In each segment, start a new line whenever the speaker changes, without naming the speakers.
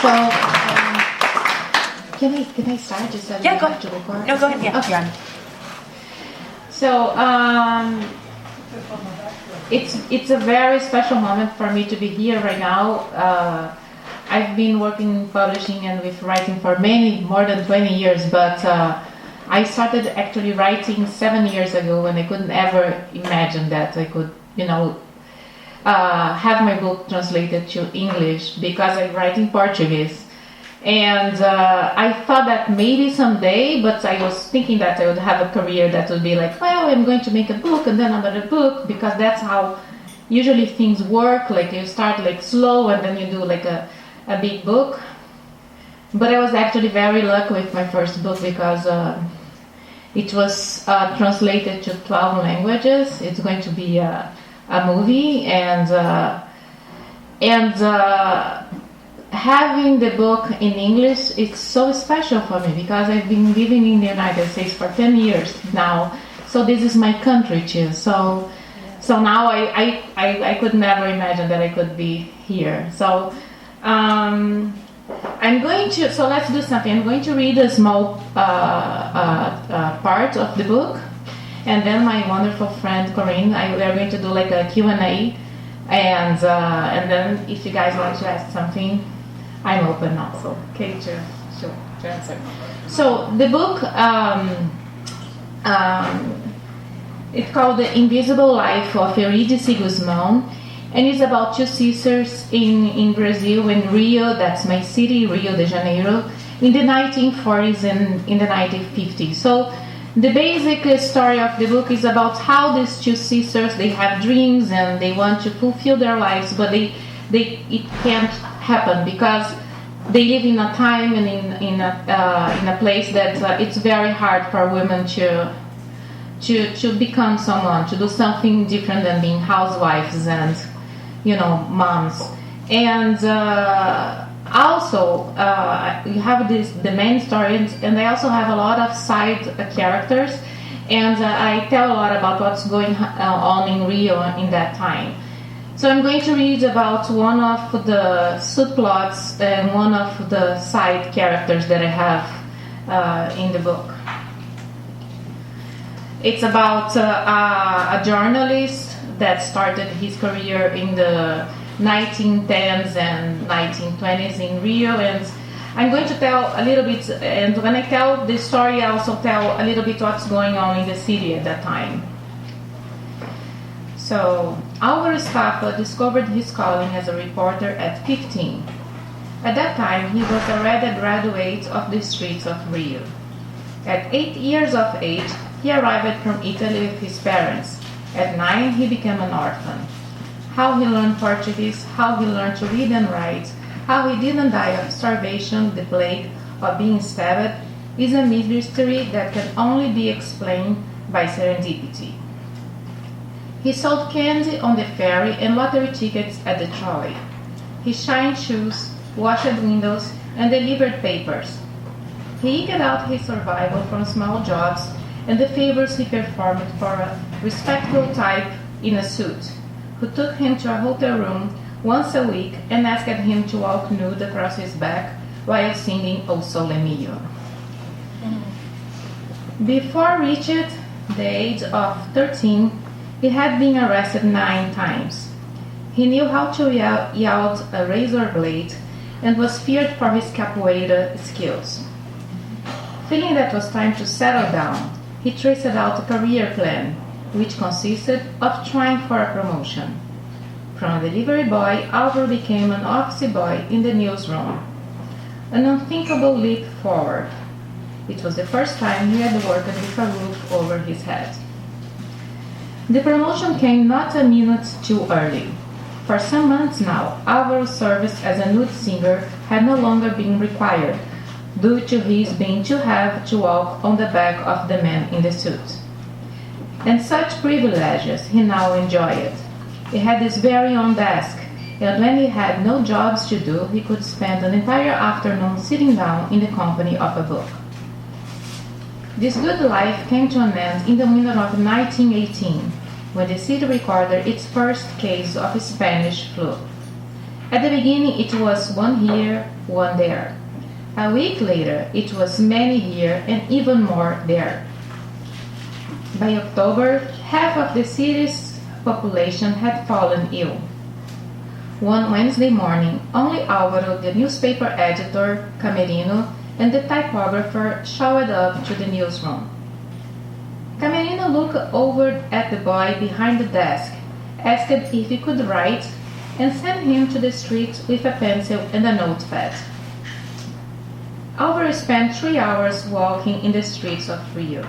So, can I start? Just so
Yeah, go
ahead.
No, go ahead. Yeah.
Okay. So, it's a very special moment for me to be here right now. I've been working in publishing and with writing for more than 20 years, but I started actually writing 7 years ago, when I couldn't ever imagine that I could, have my book translated to English, because I write in Portuguese. And I thought that maybe someday, but I was thinking that I would have a career that would be like, well, I'm going to make a book and then another book, because that's how usually things work. Like you start like slow and then you do like a big book. But I was actually very lucky with my first book, because it was translated to 12 languages. It's going to be a movie, and having the book in English, it's so special for me, because I've been living in the United States for 10 years now. So this is my country too. So now I could never imagine that I could be here. So so let's do something. I'm going to read a small part of the book, and then my wonderful friend Corinne, we are going to do like a Q&A, and then if you guys want to ask something, I'm open also, okay, to answer. So the book, it's called The Invisible Life of Euridice Gusmao, and it's about two sisters in Brazil, in Rio, that's my city, Rio de Janeiro, in the 1940s and in the 1950s. So the basic story of the book is about how these two sisters, they have dreams and they want to fulfill their lives, but it can't happen, because they live in a time and in a place that it's very hard for women to become someone, to do something different than being housewives and moms. And also you have the main story, and I also have a lot of side characters, and I tell a lot about what's going on in Rio in that time. So I'm going to read about one of the subplots and one of the side characters that I have in the book. It's about a journalist that started his career in the 1910s and 1920s in Rio, and I'm going to tell a little bit, and when I tell the story, I also tell a little bit what's going on in the city at that time. So, Álvaro Staffa discovered his calling as a reporter at 15. At that time, he was already a graduate of the streets of Rio. At 8 years of age, he arrived from Italy with his parents. At 9, he became an orphan. How he learned Portuguese, how he learned to read and write, how he didn't die of starvation, the plague, or being stabbed, is a mystery that can only be explained by serendipity. He sold candy on the ferry and lottery tickets at the trolley. He shined shoes, washed windows, and delivered papers. He eked out his survival from small jobs and the favors he performed for a respectable type in a suit, who took him to a hotel room once a week and asked him to walk nude across his back while singing O Sole Mio. Before reaching the age of 13, he had been arrested 9 times. He knew how to wield a razor blade and was feared for his capoeira skills. Feeling that it was time to settle down, he traced out a career plan, which consisted of trying for a promotion. From a delivery boy, Álvaro became an office boy in the newsroom. An unthinkable leap forward. It was the first time he had worked with a roof over his head. The promotion came not a minute too early. For some months now, Álvaro's service as a nude singer had no longer been required, due to his being too heavy to walk on the back of the man in the suit. And such privileges he now enjoyed. He had his very own desk, and when he had no jobs to do, he could spend an entire afternoon sitting down in the company of a book. This good life came to an end in the winter of 1918, when the city recorded its first case of Spanish flu. At the beginning it was one here, one there. A week later it was many here and even more there. By October, half of the city's population had fallen ill. One Wednesday morning, only Álvaro, the newspaper editor, Camerino, and the typographer showed up to the newsroom. Camerino looked over at the boy behind the desk, asked if he could write, and sent him to the street with a pencil and a notepad. Álvaro spent 3 hours walking in the streets of Rio.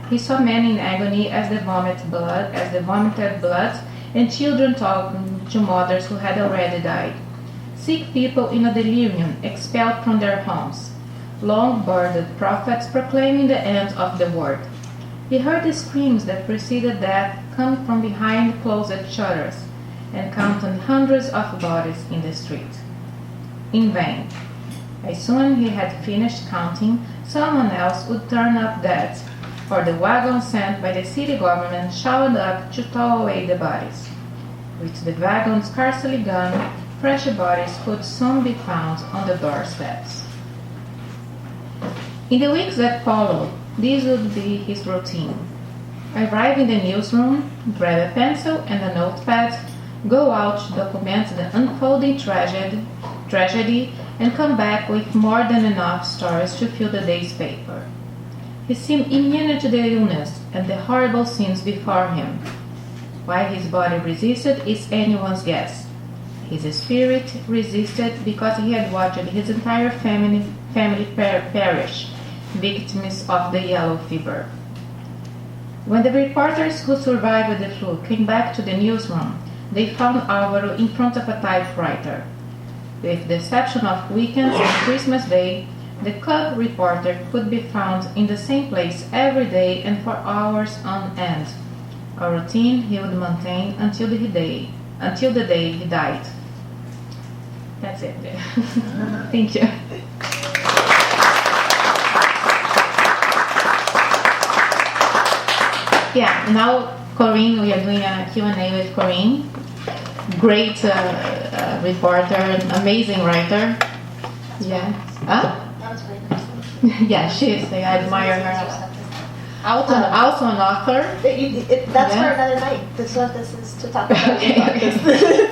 He saw men in agony as they vomited blood, and children talking to mothers who had already died. Sick people in a delirium expelled from their homes. Long-bearded prophets proclaiming the end of the world. He heard the screams that preceded death come from behind closed shutters, and counted hundreds of bodies in the street. In vain. As soon as he had finished counting, someone else would turn up dead, or the wagon sent by the city government showed up to tow away the bodies. With the wagon scarcely gone, fresh bodies could soon be found on the doorsteps. In the weeks that followed, this would be his routine. Arrive in the newsroom, grab a pencil and a notepad, go out to document the unfolding tragedy, and come back with more than enough stories to fill the day's paper. He seemed immune to the illness and the horrible scenes before him. Why his body resisted is anyone's guess. His spirit resisted because he had watched his entire family perish, victims of the yellow fever. When the reporters who survived the flu came back to the newsroom, they found Álvaro in front of a typewriter. With the exception of weekends and Christmas Day, the cub reporter could be found in the same place every day and for hours on end, a routine he would maintain until the day he died. That's it. Thank you. Yeah, now Corinne, we are doing a Q&A with Corinne. Great reporter, amazing writer. Yeah. Huh?
That was very nice.
Yeah, she is. I admire her. Also an author.
That's for another night. This is to talk about.
Okay.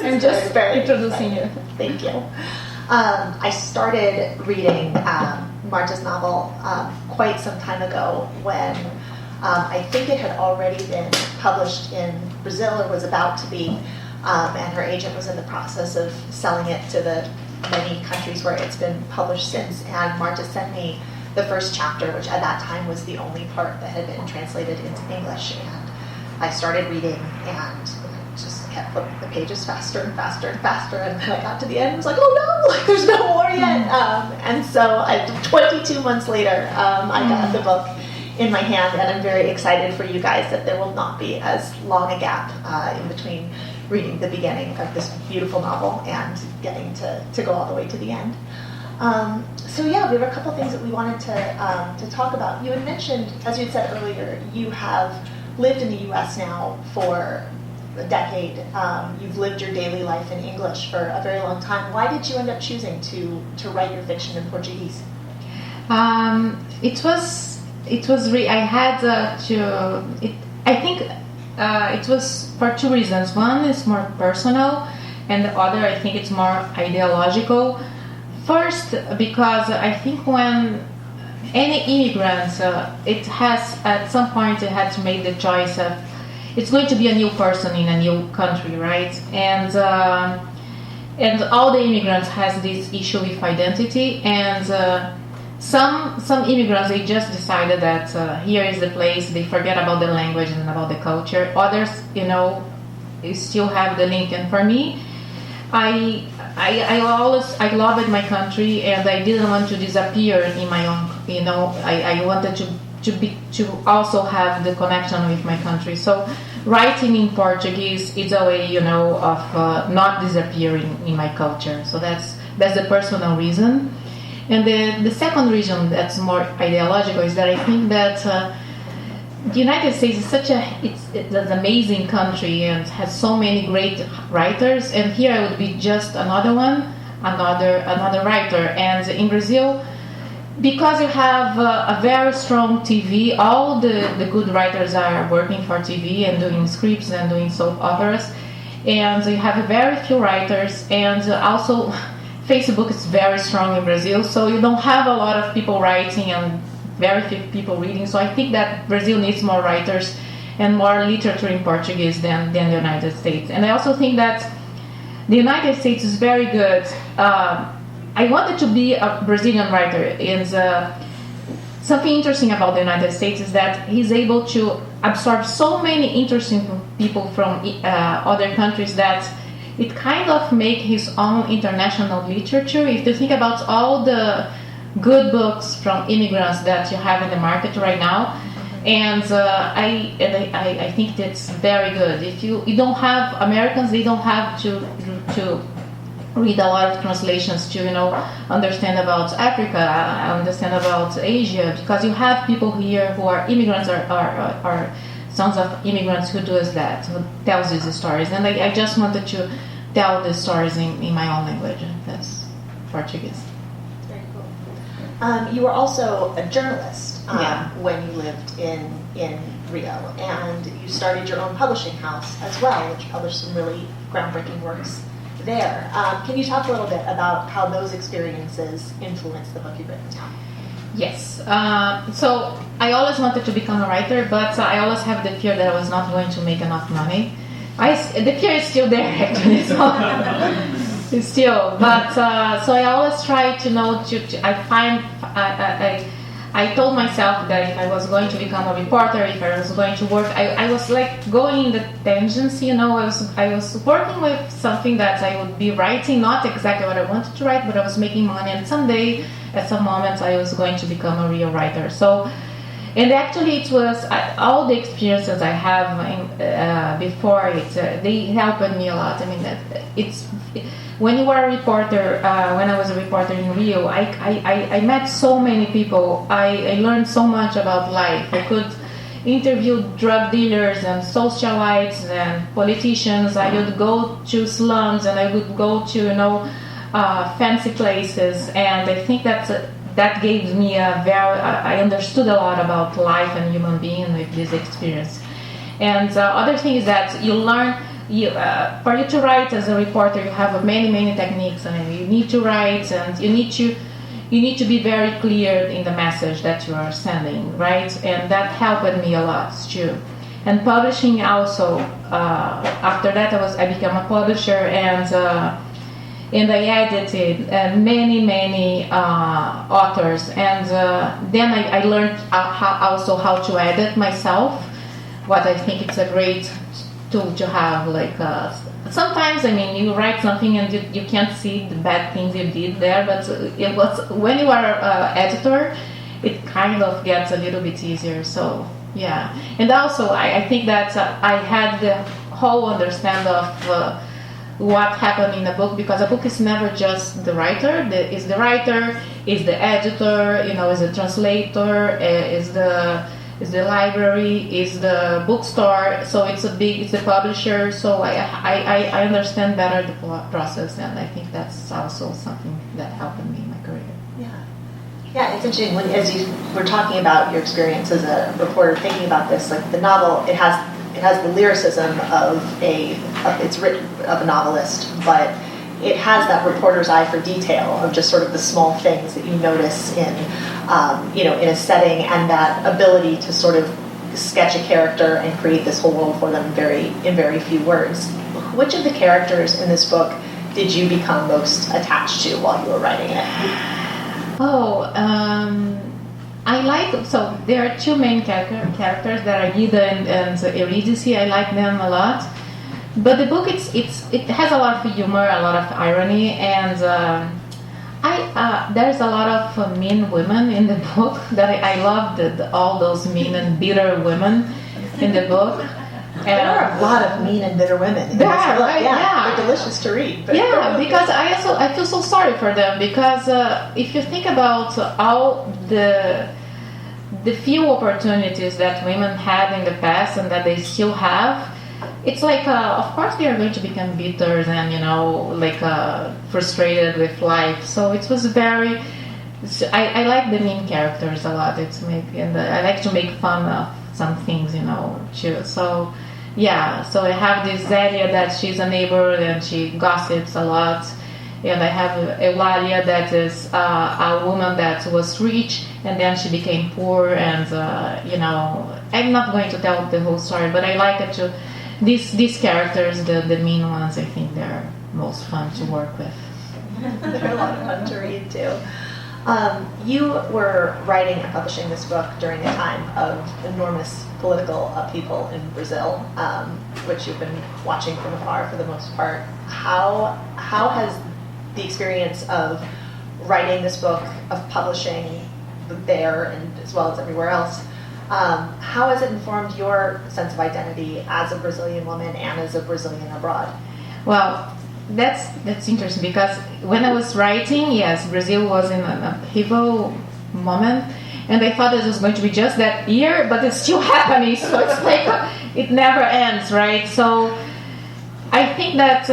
I'm just introducing you.
Thank you. I started reading Marta's novel quite some time ago when I think it had already been published in Brazil or was about to be, and her agent was in the process of selling it to the many countries where it's been published since. And Marta sent me the first chapter, which at that time was the only part that had been translated into English. And I started reading and just kept flipping the pages faster and faster and faster. And when I got to the end, I was like, oh no, like, there's no more yet. And so 22 months later, I got the book in my hand, and I'm very excited for you guys that there will not be as long a gap in between reading the beginning of this beautiful novel and getting to go all the way to the end. So yeah, we have a couple things that we wanted to talk about. You had mentioned, as you had said earlier, you have lived in the U.S. now for a decade. You've lived your daily life in English for a very long time. Why did you end up choosing to write your fiction in Portuguese?
It was for two reasons. One is more personal, and the other, I think, it's more ideological. First, because I think when any immigrant, at some point, it had to make the choice of, it's going to be a new person in a new country, right? And all the immigrants has this issue with identity, and some immigrants, they just decided that here is the place, they forget about the language and about the culture. Others, still have the link. And for me, I loved my country, and I didn't want to disappear in my own, I wanted to also have the connection with my country. So writing in Portuguese is a way, of not disappearing in my culture. So that's the personal reason. And the second reason that's more ideological is that I think that the United States is it's an amazing country and has so many great writers. And here I would be just another writer. And in Brazil, because you have a very strong TV, all the good writers are working for TV and doing scripts and doing soap operas, and you have very few writers. And also Facebook is very strong in Brazil, so you don't have a lot of people writing and very few people reading. So I think that Brazil needs more writers and more literature in Portuguese than the United States. And I also think that the United States is very good. I wanted to be a Brazilian writer, and something interesting about the United States is that he's able to absorb so many interesting people from other countries that it kind of make his own international literature. If you think about all the good books from immigrants that you have in the market right now, and I think that's very good. If you don't have Americans, they don't have to read a lot of translations to understand about Africa, understand about Asia, because you have people here who are immigrants or sons of immigrants who does that, who tells these stories. And I just wanted to tell the stories in my own language. That's Portuguese.
Very cool. You were also a journalist when you lived in Rio, and you started your own publishing house as well, which published some really groundbreaking works there. Can you talk a little bit about how those experiences influenced the book you've written now?
Yes. So I always wanted to become a writer, but I always have the fear that I was not going to make enough money. The fear is still there, actually. So it's still, but so I always try to know. I told myself that if I was going to become a reporter, if I was going to work, I was like going in the tangents, I was working with something that I would be writing, not exactly what I wanted to write, but I was making money, and someday, at some moments, I was going to become a real writer. So, and actually it was, all the experiences I have before it, they helped me a lot. I mean, when you are a reporter, when I was a reporter in Rio, I met so many people. I learned so much about life. I could interview drug dealers and socialites and politicians. I would go to slums and I would go to fancy places. And I think that gave me I understood a lot about life and human being with this experience. And other thing is that you learn. For you to write as a reporter, you have many techniques, and you need to write, and you need to be very clear in the message that you are sending, right? And that helped me a lot too. And publishing also. After that, I became a publisher, and I edited many authors, and then I learned how to edit myself. What I think it's a great tool to have, sometimes you write something and you can't see the bad things you did there, but when you are an editor, it kind of gets a little bit easier. So yeah, and also I think that I had the whole understand of what happened in a book, because a book is never just the writer. Is the writer, is the editor, is the translator, is the library, is the bookstore, so it's the publisher. So I understand better the process, and I think that's also something that helped me in my career.
Yeah, it's interesting as you were talking about your experience as a reporter, thinking about this, like the novel, it has the lyricism of it's written of a novelist, but it has that reporter's eye for detail of just sort of the small things that you notice in a setting, and that ability to sort of sketch a character and create this whole world for them in very few words. Which of the characters in this book did you become most attached to while you were writing it?
So there are two main characters that are Guida and Euridice. I like them a lot. But the book, it has a lot of humor, a lot of irony, and there's a lot of mean women in the book that I love all those mean and bitter women in the book.
There are a lot of mean and bitter women in this book.
Right? Yeah,
they're delicious to read.
Because I feel so sorry for them, because if you think about all the the few opportunities that women had in the past and that they still have, it's like, of course they are going to become bitter and, like frustrated with life. So it was very, I like the main characters a lot. It's and I like to make fun of some things, too. So yeah, so I have this Zélia that she's a neighbor and she gossips a lot. And I have Eulalia that is a woman that was rich and then she became poor, and I'm not going to tell the whole story, but I like it to these characters, the mean ones. I think they're most fun to work with.
They're a lot of fun to read too. You were writing and publishing this book during a time of enormous political upheaval in Brazil, which you've been watching from afar for the most part. How has the experience of writing this book, of publishing there and as well as everywhere else, how has it informed your sense of identity as a Brazilian woman and as a Brazilian abroad?
Well, that's interesting, because when I was writing, yes, Brazil was in an upheaval moment, and I thought it was going to be just that year, but it's still happening, so it's like it never ends, right? So I think that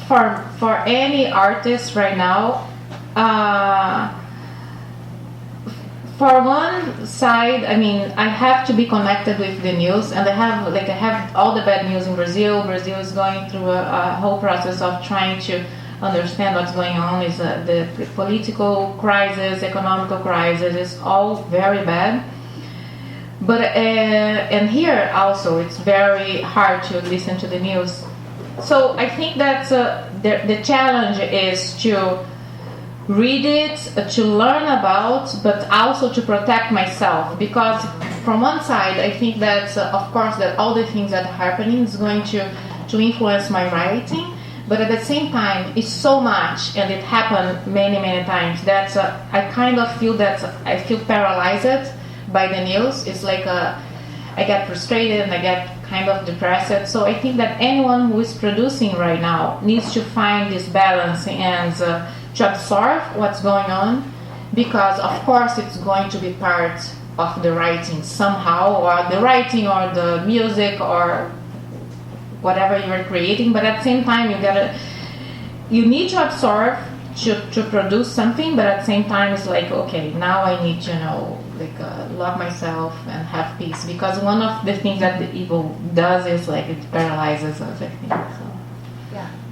for any artist right now, for one side, I mean, I have to be connected with the news, and I have all the bad news in Brazil. Brazil is going through a whole process of trying to understand what's going on. Is the political crisis, economical crisis is all very bad. But and here also, it's very hard to listen to the news. So I think that the challenge is to read it, to learn about, but also to protect myself, because from one side I think that of course that all the things that are happening is going to influence my writing, but at the same time it's so much and it happened many times that I kind of feel that I feel paralyzed by the news. It's like I get frustrated and I get kind of depressed. So I think that anyone who is producing right now needs to find this balance and to absorb what's going on, because of course it's going to be part of the writing somehow, or the writing or the music or whatever you're creating, but at the same time you need to absorb to produce something, but at the same time it's like, okay, now I need to love myself and have peace, because one of the things that the evil does is like it paralyzes us, I think. So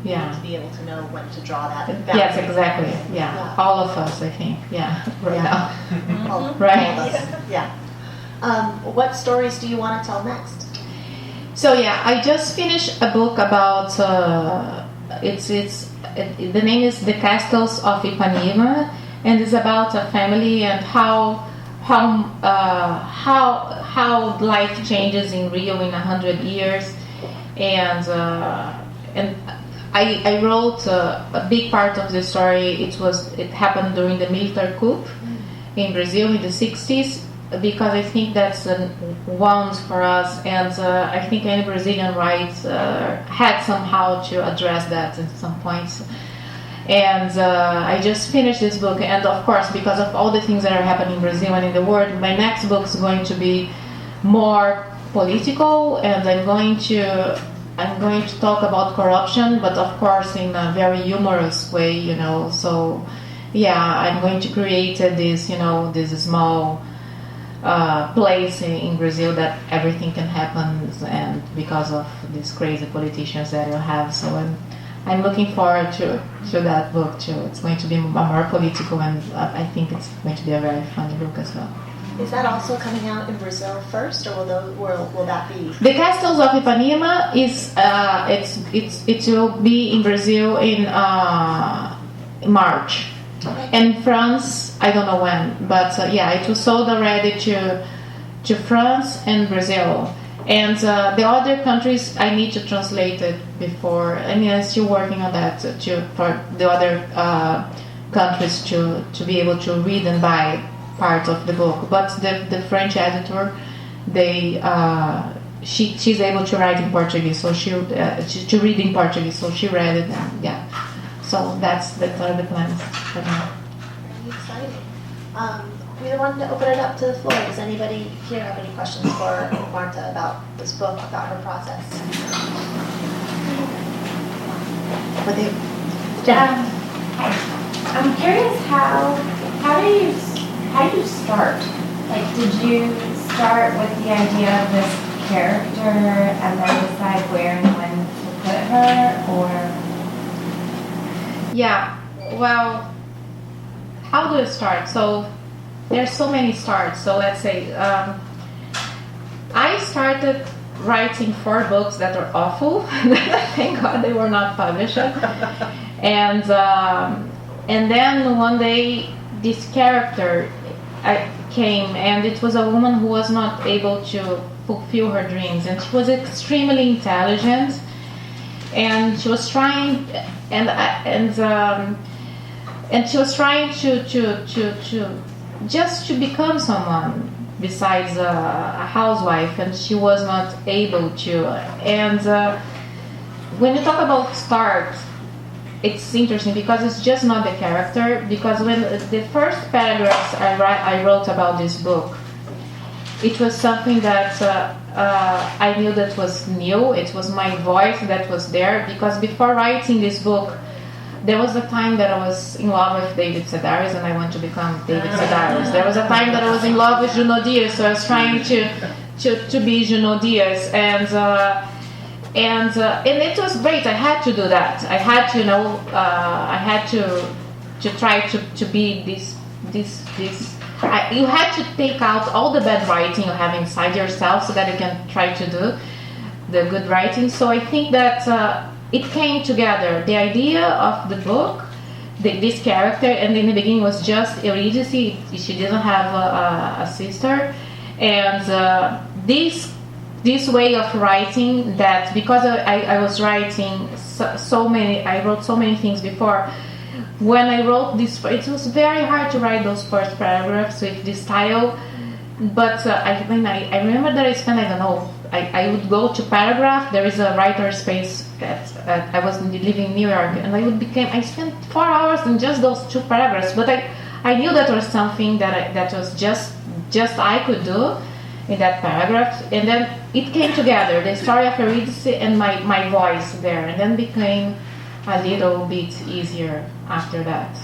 you need to be able to know when to draw that boundary.
Yes, exactly. Yeah. All of us, I think. Yeah, right now.
Mm-hmm.
Right.
All of us. Yeah. What stories do you want to tell next?
So yeah, I just finished a book about the name is The Castles of Ipanema, and it's about a family and how life changes in Rio in 100 years, and I wrote a big part of the story. It happened during the military coup in Brazil in the 60s, because I think that's a wound for us, and I think any Brazilian rights had somehow to address that at some points. And I just finished this book, and of course, because of all the things that are happening in Brazil and in the world, my next book is going to be more political, and I'm going to talk about corruption, but of course in a very humorous way, So, yeah, I'm going to create this small place in Brazil that everything can happen, and because of these crazy politicians that you have. So I'm looking forward to that book too. It's going to be more political, and I think it's going to be a very funny book as well.
Is that also coming out in Brazil first, or will that be?
The Castles of Ipanema is it will be in Brazil in March, okay. And France I don't know when, but it was sold already to France and Brazil, and the other countries I need to translate it before. I mean, I'm still working on that for the other countries to be able to read and buy part of the book, but the French editor, she's able to write in Portuguese, so to read in Portuguese, so she read it, and so that's the plans for now.
Very exciting. we wanted to open it up to the floor. Does anybody here have any questions for Marta about this book, about her process? With you, Jen.
I'm curious how do you start? Like, did you start with the idea of this character and then decide where and when to put her, or?
Yeah, well, how do you start? So there's so many starts. So let's say I started writing 4 books that were awful. Thank God they were not published. And then one day this character came, and it was a woman who was not able to fulfill her dreams, and she was extremely intelligent, and she was trying, and she was trying to just to become someone besides a housewife, and she was not able to. And when you talk about start, it's interesting because it's just not the character. Because when the first paragraphs I wrote about this book, it was something that I knew that was new. It was my voice that was there. Because before writing this book, there was a time that I was in love with David Sedaris, and I want to become David Sedaris. There was a time that I was in love with Junot Diaz, so I was trying to be Junot Diaz, and it was great. I had to do that. I had to, I had to try to be this. You had to take out all the bad writing you have inside yourself so that you can try to do the good writing. So I think that it came together. The idea of the book, this character, and in the beginning was just Euridice. She didn't have a sister, and this way of writing, that because I was writing so many, I wrote so many things before. When I wrote this, it was very hard to write those first paragraphs with this style. But I remember that I spent, I don't know, I would go to Paragraph. There is a writer space I was living in New York, and I spent 4 hours in just those 2 paragraphs. But I knew that was something that was just I could do in that paragraph, and then it came together, the story of Euridice and my voice there, and then became a little bit easier after that.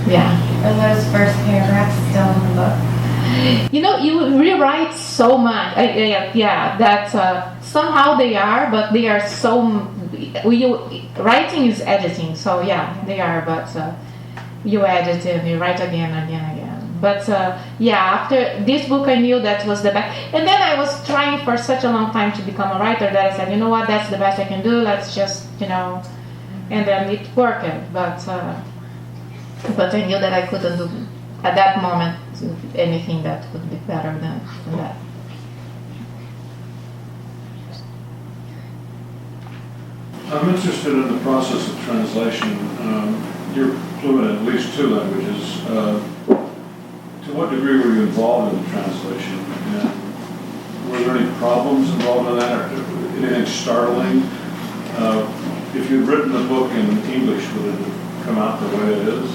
Yeah.
Are those first paragraphs still in the book?
You rewrite so much. That somehow they are, but they are so. Writing is editing, so yeah, they are, but you edit and you write again. But after this book, I knew that was the best. And then I was trying for such a long time to become a writer that I said, you know what, that's the best I can do. Let's just, and then it worked. But I knew that I couldn't do at that moment anything that would be better than that.
I'm interested in the process of translation. You're fluent in at least 2 languages. To what degree were you involved in the translation? And were there any problems involved in that, or anything startling? If you'd written the book in English, would it have come out the way it is?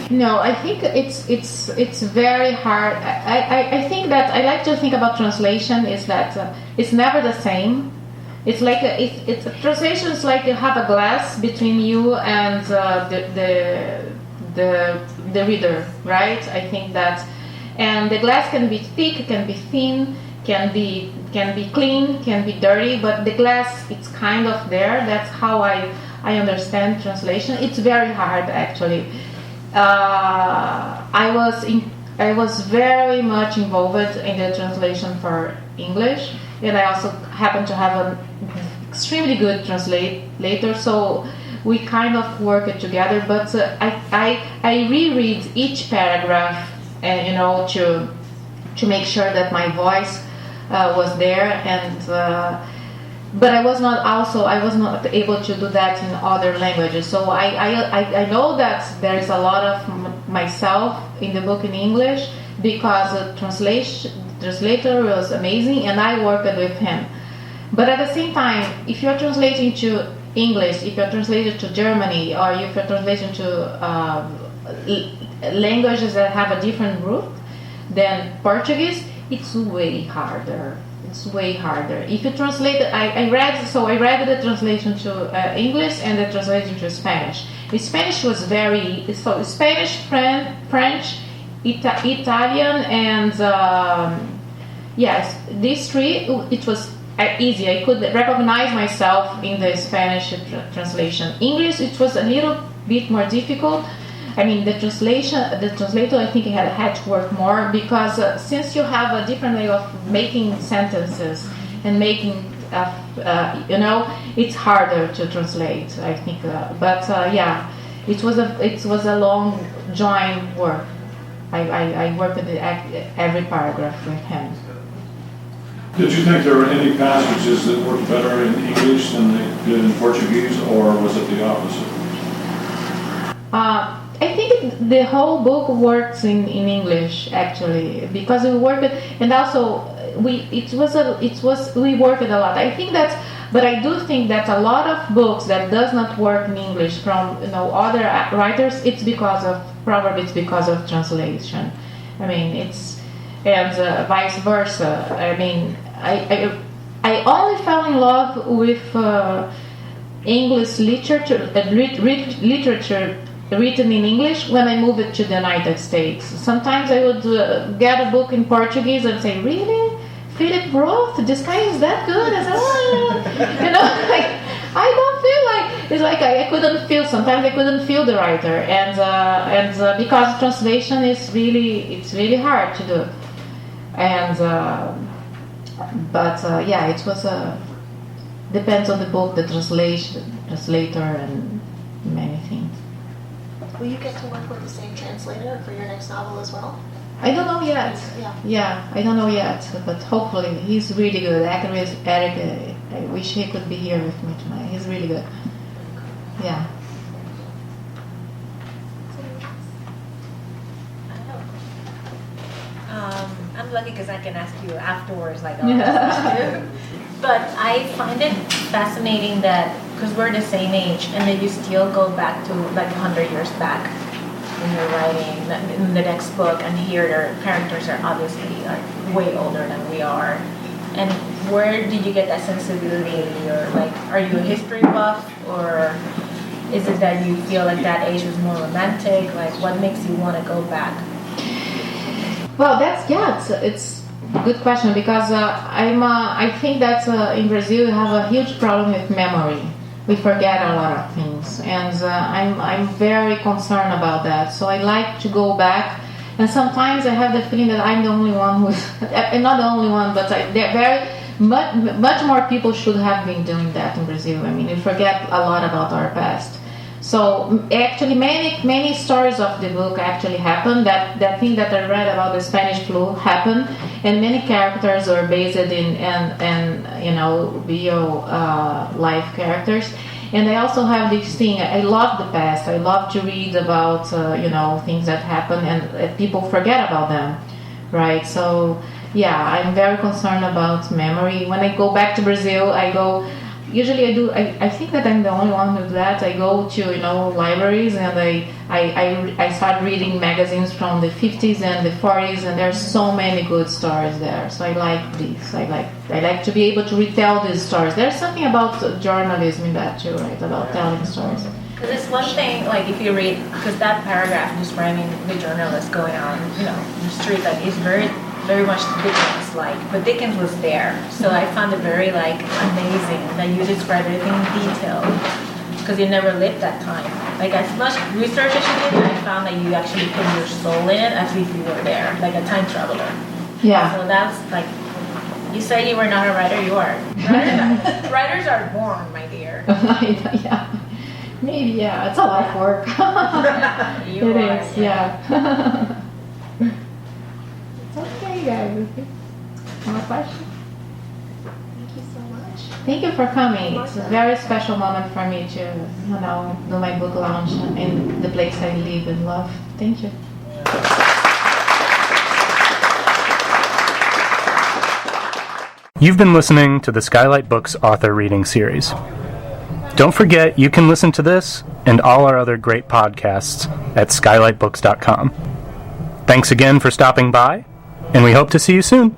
No, I think it's very hard. I think that I like to think about translation is that it's never the same. It's like translation is like you have a glass between you and the reader, right? I think that, and the glass can be thick, can be thin, can be clean, can be dirty, but the glass, it's kind of there. That's how I understand translation. It's very hard, actually. I was very much involved in the translation for English, and I also happen to have an extremely good translator, so we kind of worked together. But I reread each paragraph, and to make sure that my voice was there, and but I was not able to do that in other languages. So I know that there is a lot of myself in the book in English because the translator was amazing and I worked with him. But at the same time, if you're translating to English, if you're translating to Germany, or if you're translating to languages that have a different root than Portuguese, it's way harder. It's way harder. If you translate, I read the translation to English and the translation to Spanish. The Spanish was Spanish, French, Italian, and yes, these three. It was easy. I could recognize myself in the Spanish translation. English, it was a little bit more difficult. I mean, the translator, I think had to work more because since you have a different way of making sentences and making, it's harder to translate. I think, yeah, it was a long joint work. I worked at every paragraph with him.
Did you think there were any passages that worked better in English than they did in Portuguese, or was it the opposite?
I think the whole book works in English actually because we worked, and also we worked a lot. I think but I do think that a lot of books that does not work in English from other writers, it's because of translation. I mean, and vice versa. I mean, I only fell in love with English literature written in English when I moved to the United States. Sometimes I would get a book in Portuguese and say, "Really, Philip Roth? This guy is that good?" I said, like I don't feel like it's like I couldn't feel. Sometimes I couldn't feel the writer, and because translation is really hard to do, and yeah, it was depends on the book, the translator, and many things.
Will you get to work with the same translator for your next novel as well?
I don't know yet. Yeah, I don't know yet, but hopefully he's really good. Eric, I wish he could be here with me tonight. He's really good. Yeah.
I'm lucky because I can ask you afterwards, like all this stuff. But I find it fascinating that because we're the same age, and then you still go back to like 100 years back when you're writing in the next book, and here their characters are obviously like way older than we are. And where did you get that sensibility? Or like, are you a history buff, or is it that you feel like that age was more romantic? Like, what makes you want to go back?
Well, it's a good question because I think that in Brazil we have a huge problem with memory. We forget a lot of things, and I'm very concerned about that. So I like to go back, and sometimes I have the feeling that I'm the only one I'm not the only one, but much more people should have been doing that in Brazil. I mean, we forget a lot about our past. So actually, many stories of the book actually happened. That thing that I read about the Spanish flu happened, and many characters are based in real life characters. And I also have this thing. I love the past. I love to read about things that happen, and people forget about them, right? So yeah, I'm very concerned about memory. When I go back to Brazil, usually I think that I'm the only one who does that. I go to libraries, and I start reading magazines from the 50s and the 40s, and there's so many good stories there. So I like this. I like to be able to retell these stories. There's something about journalism in that too, right? About telling stories.
Because it's one thing, like if you read, because that paragraph describing the journalist going on, the street, like it's very much Dickens-like, but Dickens was there, so I found it very amazing that you describe everything in detail, because you never lived that time. Like as much research as you did, I found that you actually put your soul in it as if you were there, like a time traveler.
Yeah.
So that's like, you say you were not a writer, you are. Writers are born, my dear.
Yeah. Maybe, yeah. It's a lot of work. It is, yeah. Okay, guys. More questions?
Thank you so much.
Thank you for coming. It's a very special moment for me to, do my book launch in the place I live and love. Thank you.
You've been listening to the Skylight Books author reading series. Don't forget, you can listen to this and all our other great podcasts at skylightbooks.com. Thanks again for stopping by, and we hope to see you soon.